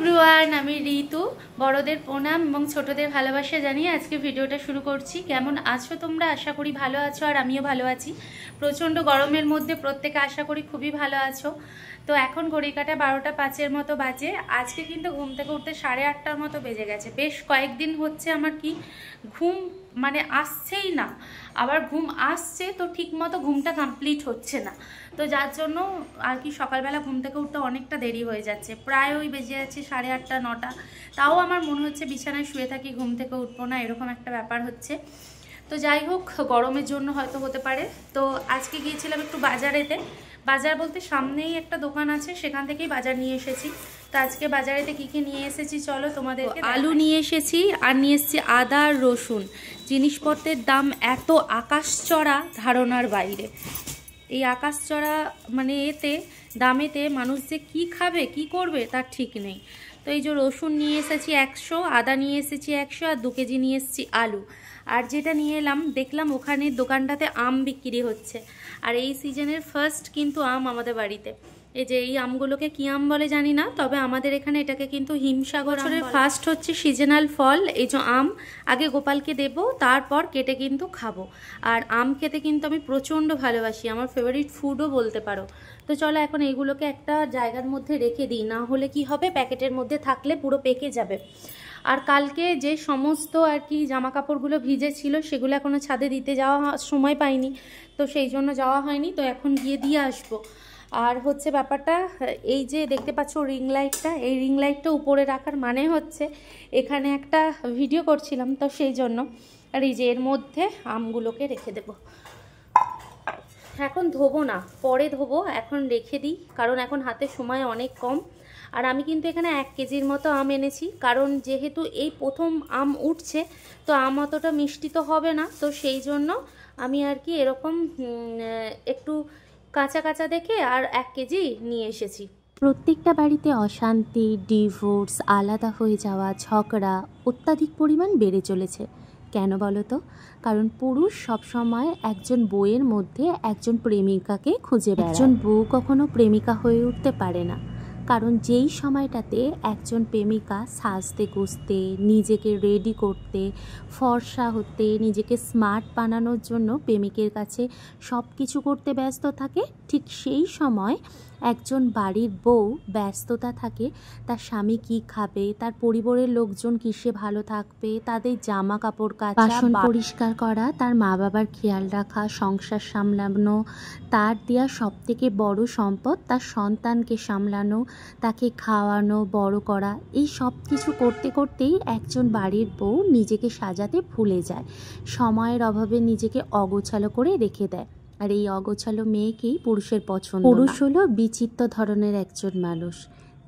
Everyone, আমি ঋতু। বড়দের প্রণাম এবং ছোটদের ভালোবাসা জানিয়ে আজকে ভিডিওটা শুরু করছি। কেমন আছো তোমরা? আশা করি ভালো আছো, আর আমিও ভালো আছি। প্রচণ্ড গরমের মধ্যে প্রত্যেকে আশা করি খুবই ভালো আছো। তো এখন ঘড়ি কাটা 12:05 মতো বাজে। আজকে কিন্তু ঘুম থেকে উঠতে 8:30 মতো বেজে গেছে। বেশ কয়েকদিন হচ্ছে আমার কি ঘুম মানে আসছেই না, আবার ঘুম আসছে তো ঠিক মতো ঘুমটা কমপ্লিট হচ্ছে না। তো যার জন্য আর কি সকালবেলা ঘুম থেকে উঠতে অনেকটা দেরি হয়ে যাচ্ছে, প্রায় ওই বেজে যাচ্ছে 8:30 9টা। তাও আমার মনে হচ্ছে বিছানায় শুয়ে থাকি, ঘুম থেকে উঠবো না, এরকম একটা ব্যাপার হচ্ছে। তো যাই হোক, গরমের জন্য হয়তো হতে পারে। তো আজকে গিয়েছিলাম একটু বাজারেতে। বাজার বলতে সামনেই একটা দোকান আছে, সেখান থেকেই বাজার নিয়ে এসেছি। তো আজকে বাজারেতে কী কী নিয়ে এসেছি চলো তোমাদেরকে। আলু নিয়ে এসেছি, আর নিয়ে এসেছি আদা আর রসুন। জিনিসপত্রের দাম এত আকাশচড়া, ধারণার বাইরে। এই আকাশচড়া মানে দামেতে মানুষ যে কী খাবে কী করবে তার ঠিক নেই। তো এই যে রসুন নিয়ে এসেছি 100, আদা নিয়ে এসেছি 100, আর 2 কেজি নিয়ে এসেছি আলু। আর যেটা নিয়ে এলাম, দেখলাম ওখানে দোকানটাতে আম বিক্রি হচ্ছে। আর এই সিজনের ফার্স্ট কিন্তু আম আমাদের বাড়িতে। এই যে এই আমগুলোকে কি আম বলে জানি না, তবে আমাদের এখানে এটাকে কিন্তু হিমসাগর আম বলে। ফার্স্ট হচ্ছে সিজনাল ফল এই যে আম। আগে গোপালকে দেব, তারপর কেটে কিন্তু খাবো। আর আম খেতে কিন্তু আমি প্রচণ্ড ভালোবাসি, আমার ফেভারিট ফুডও বলতে পারো। তো চলো এখন এইগুলোকে একটা জায়গার মধ্যে রেখে দিই, না হলে কি হবে, প্যাকেটের মধ্যে থাকলে পুরো পেকে যাবে। আর কালকে যে সমস্ত আর কি জামা কাপড়গুলো ভিজে ছিল সেগুলো এখনও ছাদে দিতে যাওয়া সময় পাইনি, তো সেই জন্য যাওয়া হয়নি। তো এখন গিয়ে দিয়ে আসবো। আর হচ্ছে ব্যাপারটা, এই যে দেখতে পাচ্ছ রিং লাইটটা, এই রিং লাইটটা উপরে রাখার মানে হচ্ছে এখানে একটা ভিডিও করছিলাম, তো সেই জন্য। আর এই যে এর মধ্যে আমগুলোকে রেখে দেব। এখন ধোবো না, পরে ধোবো, এখন রেখে দিই, কারণ এখন হাতে সময় অনেক কম। আর আমি কিন্তু এখানে 1 কেজির মতো আম এনেছি, কারণ যেহেতু এই প্রথম আম উঠছে, তো আম অতটা মিষ্টি তো হবে না, তো সেই জন্য আমি আর কি এরকম একটু কাঁচা কাঁচা দেখে আর 1 কেজি নিয়ে এসেছি। প্রত্যেকটা বাড়িতে অশান্তি, ডিভোর্স, আলাদা হয়ে যাওয়া, ঝগড়া অত্যাধিক পরিমাণ বেড়ে চলেছে। কেন বলো তো? কারণ পুরুষ সবসময় একজন বউয়ের মধ্যে একজন প্রেমিকাকে খুঁজে বেড়ায়। একজন বউ কখনো প্রেমিকা হয়ে উঠতে পারে না, কারণ যেই সময়টাতে একজন প্রেমিকা সাজতে গুজতে, নিজেকে রেডি করতে, ফর্সা হতে, নিজেকে স্মার্ট বানানোর জন্য প্রেমিকের কাছে সব কিছু করতে ব্যস্ত থাকে, ঠিক সেই সময় একজন বাড়ির বউ ব্যস্ততা থাকে তার স্বামী কি খাবে, তার পরিবারের লোকজন কিসে ভালো থাকবে, তাদের জামা কাপড় কাচা, বাসন পরিষ্কার করা, তার মা বাবার খেয়াল রাখা, সংসার সামলানো, তার দেওয়া সব থেকে বড় সম্পদ তার সন্তানকে সামলানো, তাকে খাওয়ানো, বড় করা, এই সব কিছু করতে করতেই একজন বাড়ির বউ নিজেকে সাজাতে ভুলে যায়। সময়ের অভাবে নিজেকে অগোছালো করে রেখে দেয়। আর এই অগোছালো মেয়েকেই পুরুষের পছন্দ। পুরুষ হলো বিচিত্র ধরনের একজন মানুষ।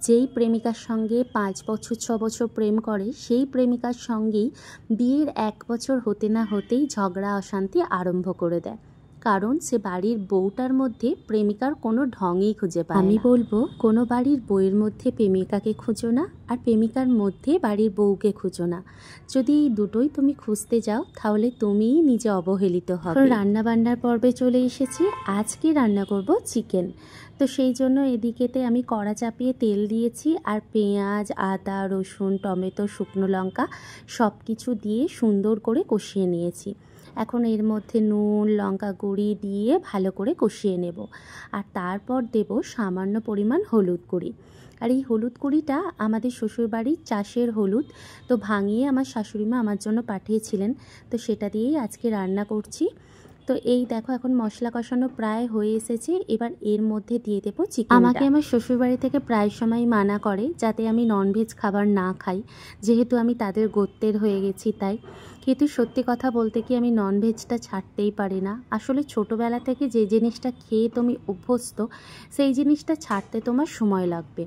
যেই প্রেমিকার সঙ্গে 5 বছর 6 বছর প্রেম করে, সেই প্রেমিকার সঙ্গেই বিয়ের 1 বছর হতে না হতেই ঝগড়া অশান্তি আরম্ভ করে দেয়, কারণ সে বাড়ির বউটার মধ্যে প্রেমিকার কোনো ঢঙই খুঁজে পায় না। আমি বলবো, কোনো বাড়ির বউয়ের মধ্যে প্রেমিকাকে খুঁজো না, আর প্রেমিকার মধ্যে বাড়ির বউকে খুঁজো না। যদি এই দুটোই তুমি খুঁজতে যাও, তাহলে তুমিই নিজে অবহেলিত হবে। রান্না বান্নার পর্বে চলে এসেছি। আজকে রান্না করব চিকেন। তো সেই জন্য এদিকেতে আমি কড়া চাপিয়ে তেল দিয়েছি, আর পেঁয়াজ, আদা, রসুন, টমেটো, শুকনো লঙ্কা সব কিছু দিয়ে সুন্দর করে কষিয়ে নিয়েছি। এখন এর মধ্যে নুন, লঙ্কা গুঁড়ি দিয়ে ভালো করে কষিয়ে নেব। আর তারপর দেব সামান্য পরিমাণ হলুদ গুঁড়ি। আর এই হলুদ গুঁড়িটা আমাদের শ্বশুরবাড়ির চাষের হলুদ, তো ভাঙিয়ে আমার শাশুড়িমা আমার জন্য পাঠিয়েছিলেন, তো সেটা দিয়েই আজকে রান্না করছি। তো এই দেখো, এখন মশলা কষানো প্রায় হয়ে এসেছে। এবার এর মধ্যে দিয়ে দেবো চিকেন। আমাকে আমার শ্বশুরবাড়ি থেকে প্রায় সময় মানা করে যাতে আমি ননভেজ খাবার না খাই, যেহেতু আমি তাদের গোত্রের হয়ে গেছি তাই। কিন্তু সত্যি কথা বলতে কি, আমি ননভেজটা ছাড়তেই পারি না। আসলে ছোটোবেলা থেকে যে জিনিসটা খেয়ে তুমি অভ্যস্ত, সেই জিনিসটা ছাড়তে তোমার সময় লাগবে।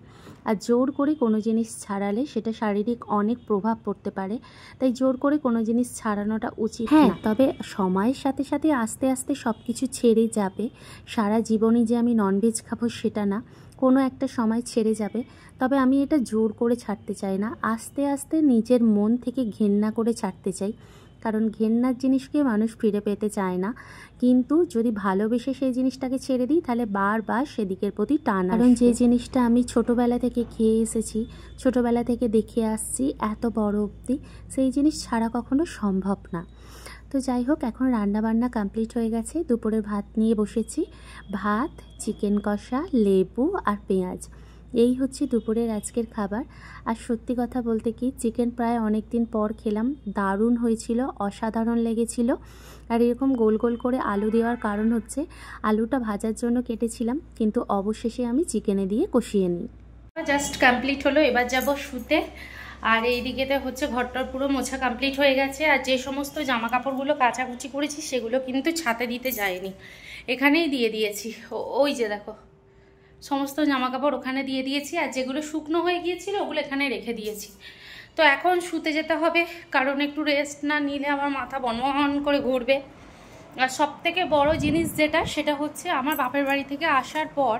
আর জোর করে কোনো জিনিস ছাড়ালে সেটা শারীরিক অনেক প্রভাব পড়তে পারে, তাই জোর করে কোনো জিনিস ছাড়ানোটা উচিত না। তবে সময়ের সাথে সাথে আস্তে আস্তে সব কিছু ছেড়ে যাবে। সারা জীবনই যে আমি ননভেজ খাবো সেটা না, কোনো একটা সময় ছেড়ে যাবে। তবে আমি এটা জোর করে ছাড়তে চাই না, আস্তে আস্তে নিজের মন থেকে ঘেন্না করে ছাড়তে চাই। কারণ ঘেন্নার জিনিসকে মানুষ ফিরে পেতে চায় না, কিন্তু যদি ভালোবেসে সেই জিনিসটাকে ছেড়ে দিই তাহলে বারবার সেদিকের প্রতি টান। কারণ যে জিনিসটা আমি ছোটোবেলা থেকে খেয়ে এসেছি, ছোটোবেলা থেকে দেখে আসছি এত বড় অবধি, সেই জিনিস ছাড়া কখনো সম্ভব না। তো যাই হোক, এখন রান্নাবান্না কমপ্লিট হয়ে গেছে। দুপুরের ভাত নিয়ে বসেছি, ভাত, চিকেন কষা, লেবু আর পেঁয়াজ, এই হচ্ছে দুপুরের আজকের খাবার। আর সত্যি কথা বলতে কি, চিকেন প্রায় অনেক দিন পর খেলাম, দারুণ হয়েছিল, অসাধারণ লেগেছিল। আর এরকম গোল গোল করে আলু দেওয়ার কারণ হচ্ছে আলুটা ভাজার জন্য কেটেছিলাম, কিন্তু অবশেষে আমি চিকেনে দিয়ে কষিয়ে নিই। জাস্ট কমপ্লিট হলো, এবার যাব শুতে। আর এইদিকেতে হচ্ছে ঘরটার পুরো মোছা কমপ্লিট হয়ে গেছে। আর যে সমস্ত জামা কাপড়গুলো কাচাকুচি করেছি সেগুলো কিন্তু ছাতে দিতে যায়নি, এখানেই দিয়ে দিয়েছি। ওই যে দেখো, সমস্ত জামা কাপড় ওখানে দিয়ে দিয়েছি, আর যেগুলো শুকনো হয়ে গিয়েছিল ওগুলো এখানে রেখে দিয়েছি। তো এখন শুতে যেতে হবে, কারণ একটু রেস্ট না নিলে আমার মাথা বনবন করে ঘুরবে। আর সবথেকে বড় জিনিস যেটা, সেটা হচ্ছে আমার বাপের বাড়ি থেকে আসার পর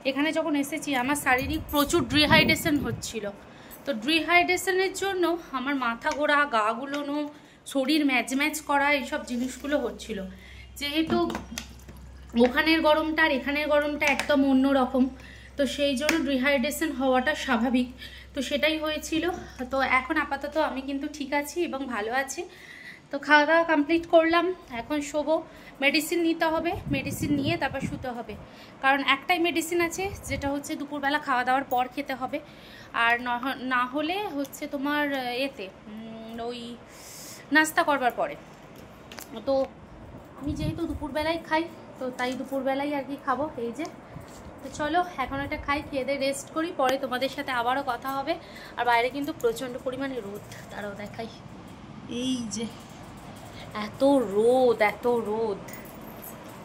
এখানে যখন এসেছি আমার শারীরিক প্রচুর ডিহাইড্রেশন হচ্ছিল। তো ডিহাইড্রেশনের জন্য আমার মাথা ঘোরা, গা গুলোনো, শরীর ম্যাচ ম্যাচ করা, এইসব জিনিসগুলো হচ্ছিল। যেহেতু ওখানের গরমটা আর এখানের গরমটা একদম অন্যরকম, তো সেই জন্য ডিহাইড্রেশন হওয়াটা স্বাভাবিক। তো সেটাই হয়েছিল। তো এখন আপাতত আমি কিন্তু ঠিক আছি এবং ভালো আছি। তো খাওয়া দাওয়া কমপ্লিট করলাম, এখন শোবো। মেডিসিন নিতে হবে, মেডিসিন নিয়ে তারপর শুতে হবে। কারণ একটাই মেডিসিন আছে, যেটা হচ্ছে দুপুরবেলা খাওয়া দাওয়ার পর খেতে হবে। আর না হলে হচ্ছে তোমার এতে ওই নাস্তা করবার পরে। তো আমি যেহেতু দুপুরবেলায় খাই, তো তাই দুপুরবেলায় আর কি খাবো। এই যে, তো চলো এখন একটা খাই, খেয়ে দিয়ে রেস্ট করি, পরে তোমাদের সাথে আবারও কথা হবে। আর বাইরে কিন্তু প্রচণ্ড পরিমাণে রোদ, তারাও দেখাই, এই যে এত রোদ, এত রোদ।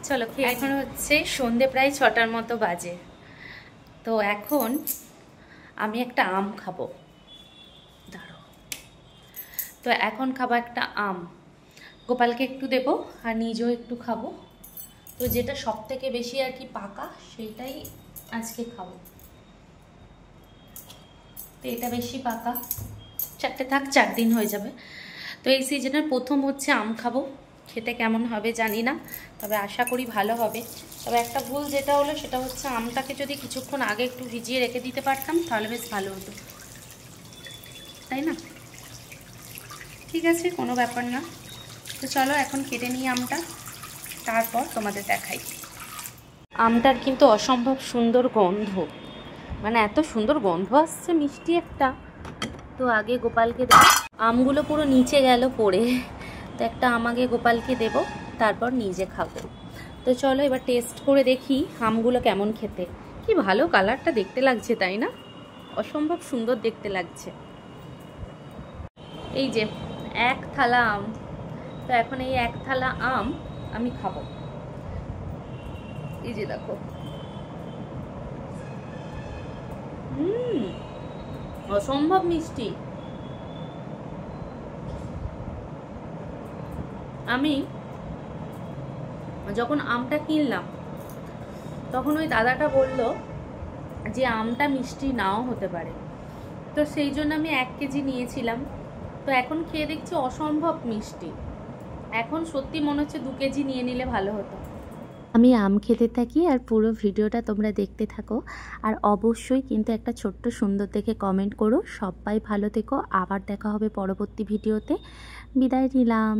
চলো খেয়ে, এখন হচ্ছে সন্ধে প্রায় 6টার মতো বাজে। তো এখন আমি একটা আম খাবো, দাঁড়ো। তো এখন খাবো একটা আম, গোপালকে একটু দেবো আর নিজেও একটু খাবো। তো যেটা সব থেকে বেশি আর কি পাকা, সেইটাই আজকে খাবো। তো এটা বেশি পাকা, 4টে থাক, 4 দিন হয়ে যাবে। তো এই সিজনের প্রথম হচ্ছে আম খাবো, খেতে কেমন হবে জানি না, তবে আশা করি ভালো হবে। তবে একটা ভুল যেটা হলো, সেটা হচ্ছে আমটাকে যদি কিছুক্ষণ আগে একটু ভিজিয়ে রেখে দিতে পারতাম তাহলে বেশ ভালো হতো, তাই না? ঠিক আছে, কোনো ব্যাপার না। তো চলো এখন কেটে নিই আমটা, তারপর তোমাদের দেখাই। আমটার কিন্তু অসম্ভব সুন্দর গন্ধ, মানে এত সুন্দর গন্ধ আসছে, মিষ্টি একটা। তো আগে গোপালকে দেবো, আমগুলো পুরো নিচে গেল পড়ে, তো একটা আম আগে গোপালকে দেবো, তারপর নিজে খাবো। তো চলো এবার টেস্ট করে দেখি আমগুলো কেমন খেতে। কি ভালো কালারটা দেখতে লাগছে, তাই না? অসম্ভব সুন্দর দেখতে লাগছে। এই যে 1 থালা আম, তো এখন এই 1 থালা আম আমি খাবো। এই যে দেখো, অসম্ভব মিষ্টি। আমি যখন আমটা কিনলাম তখন ওই দাদাটা বলল যে আমটা মিষ্টি নাও হতে পারে, তো সেই জন্য আমি 1 কেজি নিয়েছিলাম। তো এখন খেয়ে দেখছি অসম্ভব মিষ্টি। এখন সত্যি মনে হচ্ছে 2 কেজি নিয়ে নিলে ভালো হতো। আমি আম খেতে থাকি আর পুরো ভিডিওটা তোমরা দেখতে থাকো। আর অবশ্যই কিন্তু একটা ছোট্ট সুন্দর দেখে কমেন্ট করো। সবাই ভালো থেকো, আবার দেখা হবে পরবর্তী ভিডিওতে। বিদায় নিলাম।